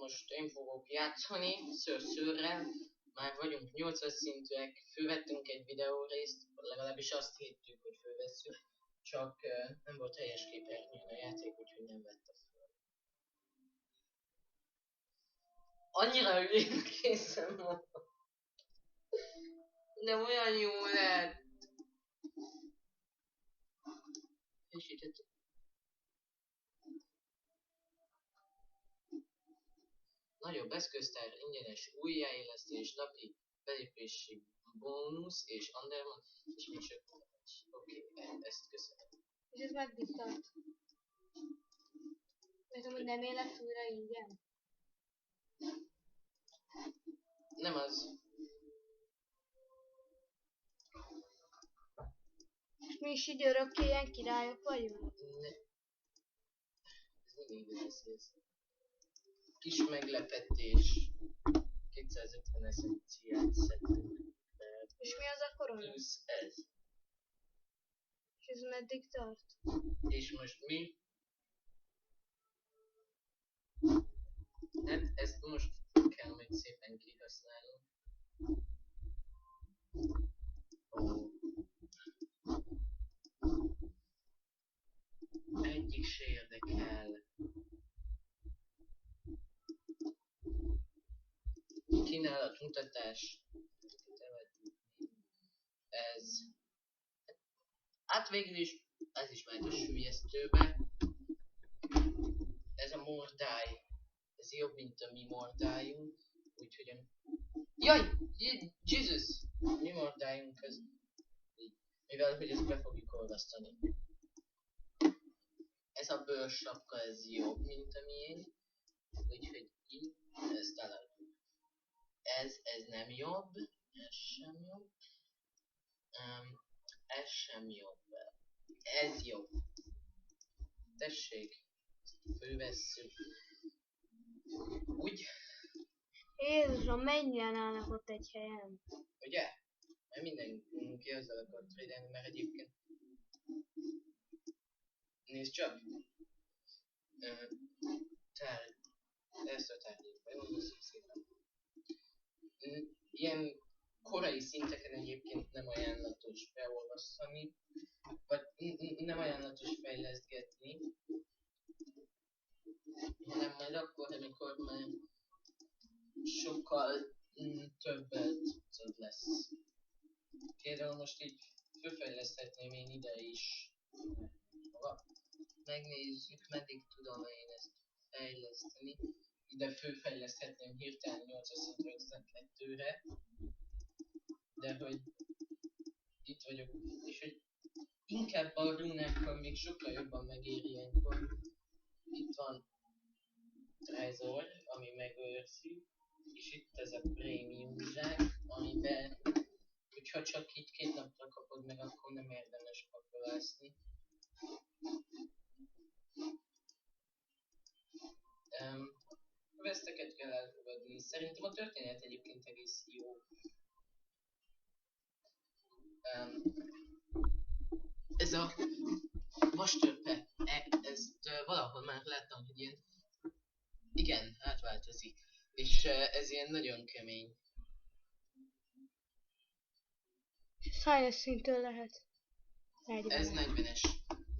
most én fogok játszani szőrszőrrel. Már vagyunk 8-as szintűek, fölvettünk egy videórészt, legalábbis azt hittük, hogy fölvesszük. Csak nem volt teljes képernyőn a játék, úgyhogy nem vette föl. Annyira hülyén készem van. De olyan jó lett. Frissített. Nagyobb eszköztár, ingyenes újjáélesztés, napi belépési bónusz és Underman, és még sok más. Oké, ezt köszönöm. És ez meddig tart? Mert amúgy nem élesz újra ingyen? Nem az. És mi is így örökké ilyen királyok vagyunk? Ne. Ez mindig lesz ez. Kis meglepetés. 250 eszenciát szedtünk. És mi az a korona? Plusz ez. És ez meddig tart? És most mi? Hát ezt most kell még szépen kihasználnunk. Ó. Egyik se érdekel. Kínálatmutatás. Ez. Hát végül is, ez is megy a sülyeztőbe. Ez a mordály. Ez jobb, mint a mi mordályunk. Úgyhogy a... Jaj! Jesus! Mi mordályunk az... Mivel hogy ezt be fogjuk olvasztani. Ez a bőrsapka, ez jobb, mint a miénk. Úgyhogy így, ezt találjuk. Ez nem jobb. Ez sem jobb. Ez sem jobb. Ez jobb. Tessék. Fölvesszük. Úgy. Jézusom, mennyien állnak ott egy helyen? Ugye? Mert mindenki azzal akar tradelni, mert egyébként... Nézd csak! Ezt a tárgyat beolvasszuk szépen. Ilyen korai szinteken egyébként nem ajánlatos beolvasztani, vagy nem ajánlatos fejlesztgetni, hanem majd akkor, amikor már sokkal többet tudod lesz. Például most így fölfejleszthetném én ide is. Megnézzük, meddig tudom én ezt fejleszteni. Ide fölfejleszthetném hirtelen 8-as szintre 2-re. De hogy itt vagyok, és hogy inkább a runákkal még sokkal jobban megéri ilyenkor. Itt van Trezor, ami megőrzi, és itt ez a prémium zsák, amiben, hogyha csak itt 2 napra kapod meg, akkor nem érdemes pakolászni. Veszteket kell elfogadni. Szerintem a történet egyébként egész jó. Ez a vastörpe, ezt valahol már láttam, hogy ilyen... Igen, átváltozik. És ez ilyen nagyon kemény. És hányas szintől lehet? 40. Ez 40-es.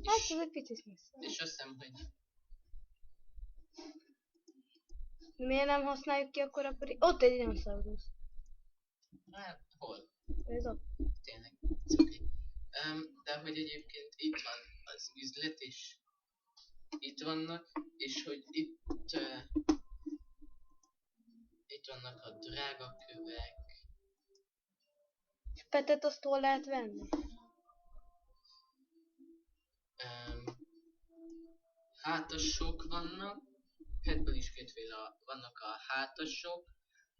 Hát ez egy picit messze. És azt hiszem, hogy... Miért nem használjuk ki akkor ott egy dinoszaurusz. Hát, hol? Ez ott. Tényleg, ez oké. De hogy egyébként itt van az üzlet is. Itt vannak, és hogy itt vannak a drága kövek. És petet azt hol lehet venni? Hátasok vannak. Petből is kétféle vannak a hátasok.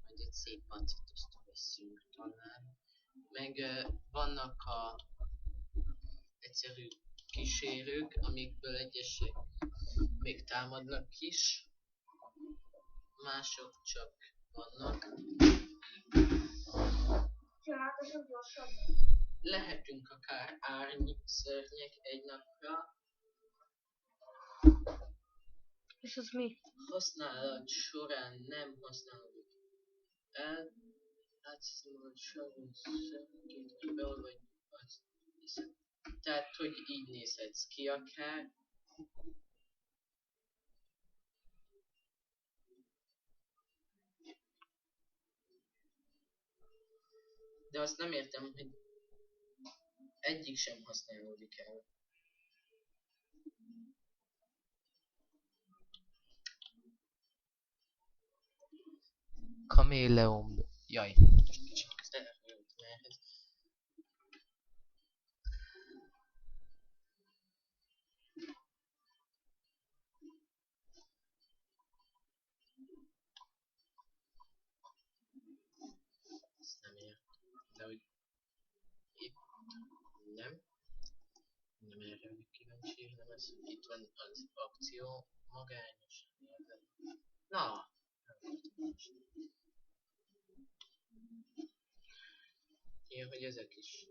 Majd egy szép pacit azt veszünk talán. Meg vannak a egyszerű kísérők, amikből egyesek még támadnak is. Mások csak vannak. Lehetünk akár árnyszörnyek egy napra. És az mi? Használat során nem használódik el. Átszimon sorban szönként beolvad azt hiszem. Tehát, hogy így nézhetsz ki akár. De azt nem értem, hogy egyik sem használódik el. Kaméleon. Jaj, most kicsit közelebb vagyok, mert ez... Ezt nem értem. De hogy itt nem. Nem erre vagyok kíváncsi, hanem ez, hogy itt van az akció magányosan érzem. Na! Ilyen, hogy ezek is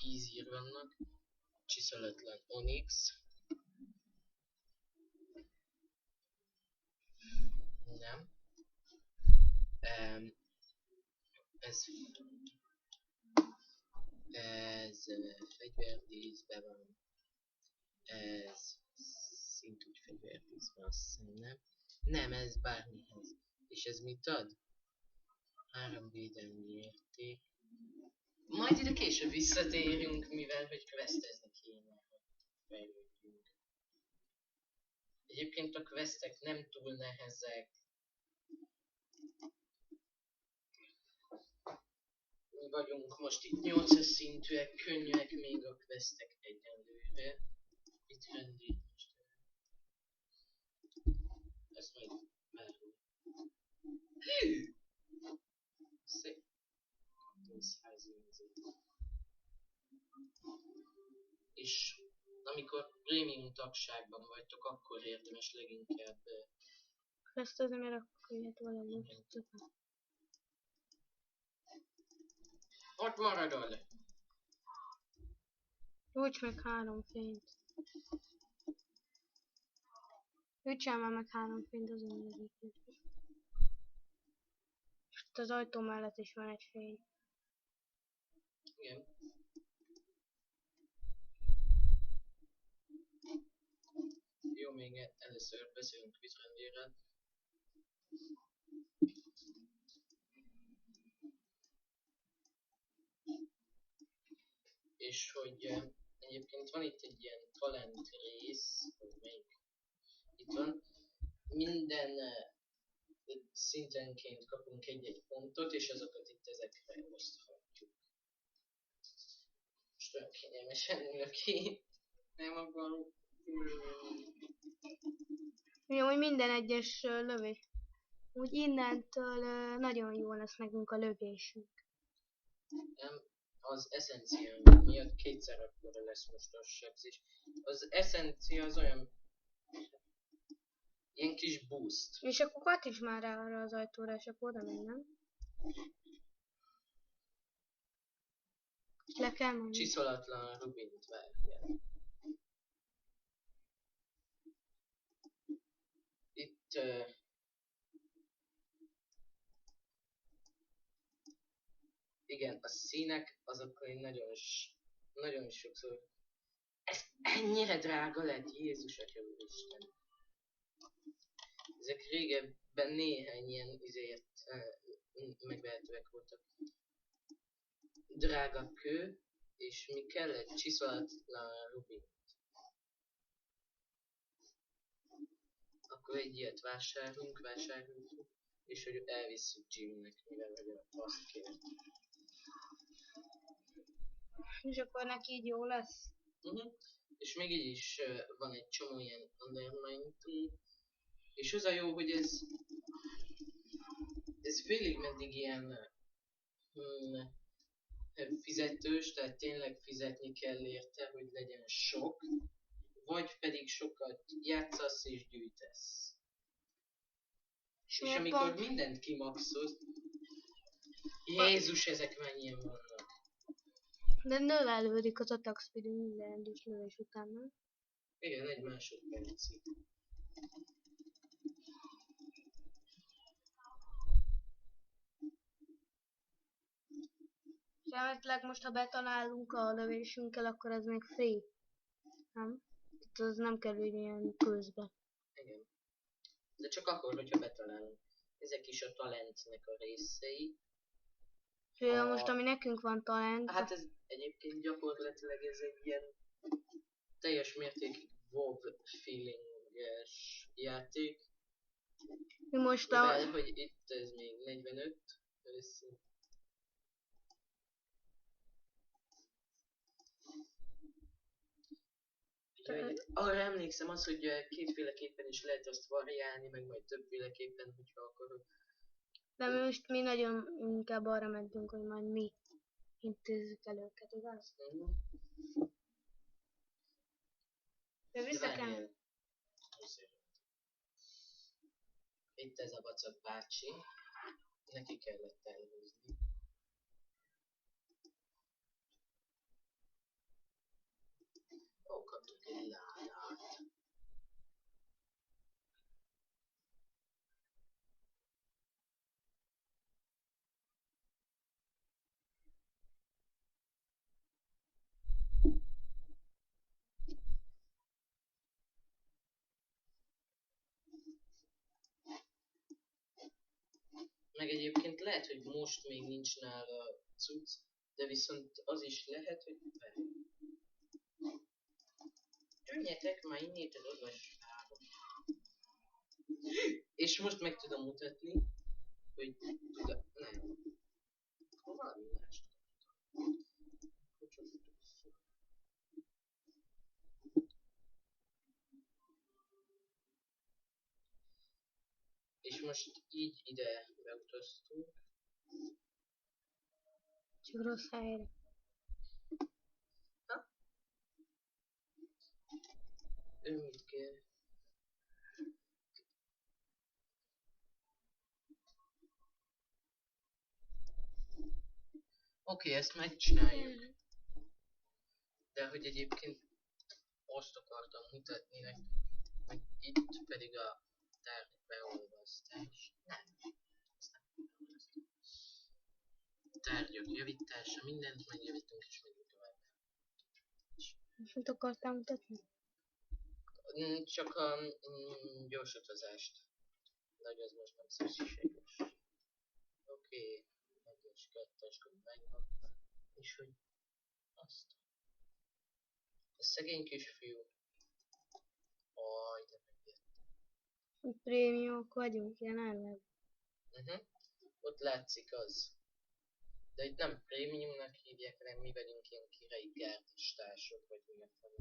ízír vannak. Csiszolatlan Onyx. Nem. Ez fegyverdíszben van. Ez szintúgy fegyverdíszben, azt hiszem, nem. Nem, ez bármihez. És ez mit ad? 3 védelmi érték. Majd ide később visszatérünk, mivel hogy questezni kéne, hogy fejlődjünk. Egyébként a questek nem túl nehezek. Mi vagyunk most itt 8-as szintűek, könnyűek még a questek egyenlőre. Itt rendi most. Ezt majd elhúgy. Szép. 100 és amikor prémium tagságban vagytok, akkor érdemes leginkább... Ezt az, mert akkor ilyet valami. Ott maradol! Úgy meg 3 fényt. Ütsem már meg 3 fényt, azon nézik. Itt az ajtó mellett is van egy fény. Igen. Jó, még először beszélünk Vitrendérrel. És hogy egyébként van itt egy ilyen talent rész, hogy melyik itt van. Minden szintenként kapunk egy-egy pontot, és azokat itt ezekre oszthatjuk. Most olyan kényelmesen ülök ki. Nem akarok. Jó, hogy minden egyes lövés. Úgy innentől nagyon jó lesz nekünk a lövésünk. Nem, az eszencia miatt kétszer akkora lesz most a sebzés. Az eszencia az olyan... ilyen kis boost. És akkor kattints már rá arra az ajtóra, és akkor oda megy, nem? És le kell menni. Csiszolatlan rubint várjál. Itt... igen, a színek azok nagyon sokszor... Ez ennyire drága lett, Jézus Atya Úristen. Ezek régebben néhány ilyen izért megvehetőek voltak. Drága kő, és mi kellett? Csiszolatlan rubin. Akkor egy ilyet vásárolunk, és hogy elvisszük Jimnek, mivel vagy a parkért. És akkor neki így jó lesz. És még így is van egy csomó ilyen underline, és az a jó, hogy ez félig meddig ilyen fizetős, tehát tényleg fizetni kell érte, hogy legyen sok, vagy pedig sokat játszasz és gyűjtesz. És amikor mindent kimaxolsz, Jézus, ezek mennyien vannak. De növelődik az attack speed minden egyes lövés után, nem? Igen, egy másodpercig. Remélhetőleg most, ha betalálunk a lövésünkkel, akkor ez még free. Nem? Itt az nem kerül ilyen közbe. Igen. De csak akkor, hogyha betalálunk. Ezek is a talentnek a részei. Például most, ami nekünk van talent. Hát ez egyébként gyakorlatilag ez egy ilyen teljes mértékig WoW feelinges játék. Most Mivel, hogy itt ez még 45 őszint. Arra emlékszem az, hogy kétféleképpen is lehet azt variálni, meg majd többféleképpen, hogyha akarod. De mi nagyon inkább arra mentünk, hogy majd mi intézzük el őket, igaz? De vissza kell. Itt ez a vacak bácsi. Neki kellett elhúzni. Ó, kaptunk egy ládát. Meg egyébként lehet, hogy most még nincs nála cucc, de viszont az is lehet, hogy tűnjetek már innét az advasságot. És most meg tudom mutatni, hogy tudom, nem. Valami mást kaptam. És most így ide beutaztunk. Csak rossz helyre. Ha? Ő mit kér? Oké, ezt megcsináljuk. De hogy egyébként azt akartam mutatni nektek, hogy itt pedig a tárgy beolvasztás. Nem. Ezt nem beolvasztani. Tárgyak javítása, mindent megjavítunk és megyünk tovább. Mit akartál mutatni? Csak a gyors utazást. De hogy az most nem szükséges. Oké. Egyes, kettes, megvan. És hogy azt. A szegény kisfiú. Aj, de megjött. Prémiumok vagyunk jelenleg. Ott látszik az. De itt nem prémiumnak hívják, hanem mi vagyunk ilyen királyi gárdistások, vagy mi a fene.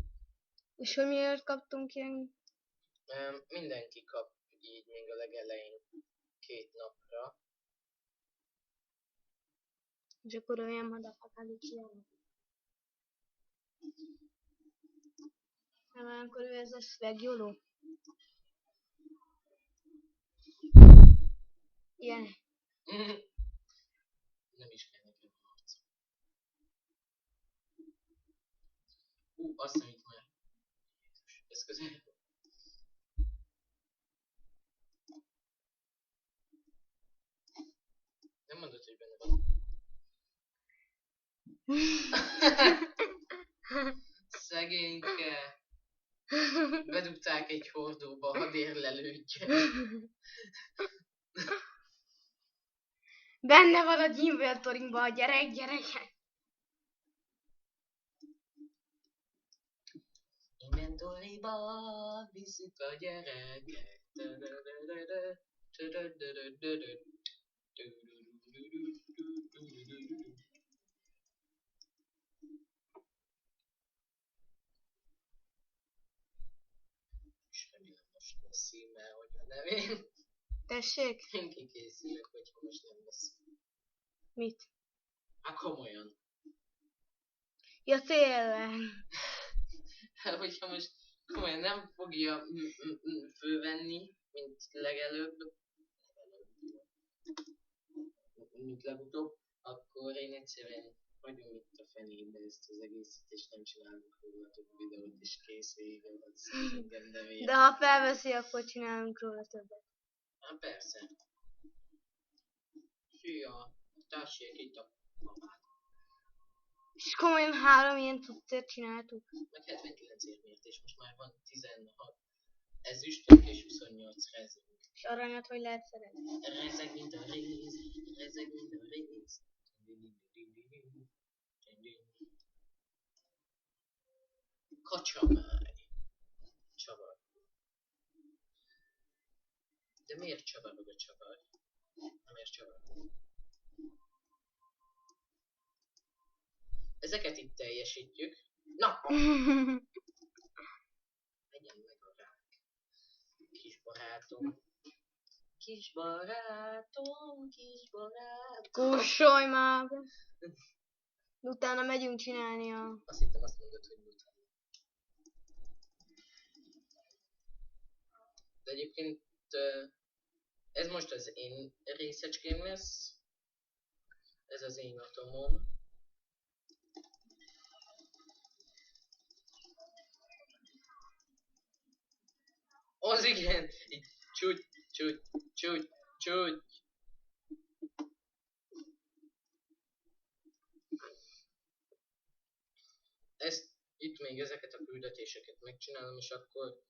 És hogy miért kaptunk ilyen? Mindenki kap így még a legelején 2 napra. És akkor olyan madafakálik ilyen. Nem, akkor ő ez a szvegjoló. Ilyen. Nem is kell nekem harc. Azt hiszem itt már. Jézus, ez közel. Nem mondod, hogy benne van. Szegényke. Bedugták egy hordóba, hadd érlelődjön. Benne van a inventorynkban a gyerek. Inventoryba viszik a gyereket. És remélem most veszi, mert hogyha nem én. Tessék? Én kikészülök, hogyha most nem veszi. Mit? Hát komolyan. Ja tényleg. Hát hogyha most komolyan nem fogja fölvenni, mint legelőbb, mint legutóbb, akkor én egyszerűen hagyom itt a fenébe ezt az egészet, és nem csinálunk róla több videót, és kész vége van, engem de vége. De ha felveszi, akkor csinálunk róla többet. Hát persze. Fia, társék itt a papát. És komolyan 3 ilyen cuccért csináltuk. Meg 79 érmért, és most már van 16 ezüstünk és 28 rezünk. És aranyat hogy lehet szerezni? Rezeg, mint a réz, rezeg, mint a réz. Kacsamáj. Csavar. De miért csavarog a csavar? Nem miért csavar? Ezeket itt teljesítjük. Na! Legyen meg a rák. Kis barátom. Kis barátom, kis barátom. Kussolj már be! Utána megyünk csinálni a... Azt hittem azt mondod, hogy utána. De egyébként ez most az én részecském lesz. Ez az én atomom. Az igen! Így csúgy, csúgy, csúgy, csúgy. Ezt, itt még ezeket a küldetéseket megcsinálom, és akkor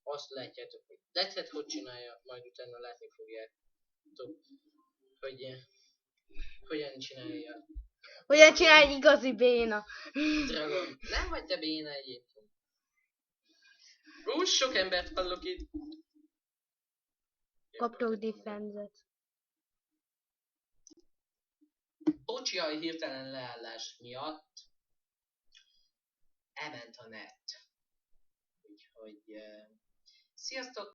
azt látjátok, hogy Deathhead hogy csinálja, majd utána látni fogjátok, hogy hogyan csinálja. Hogyan csinál egy igazi béna? Dragon. Nem vagy te béna egyébként. Sok embert hallok itt. Kaptok defense-et. Bocsi a hirtelen leállás miatt elment a net. Úgyhogy sziasztok!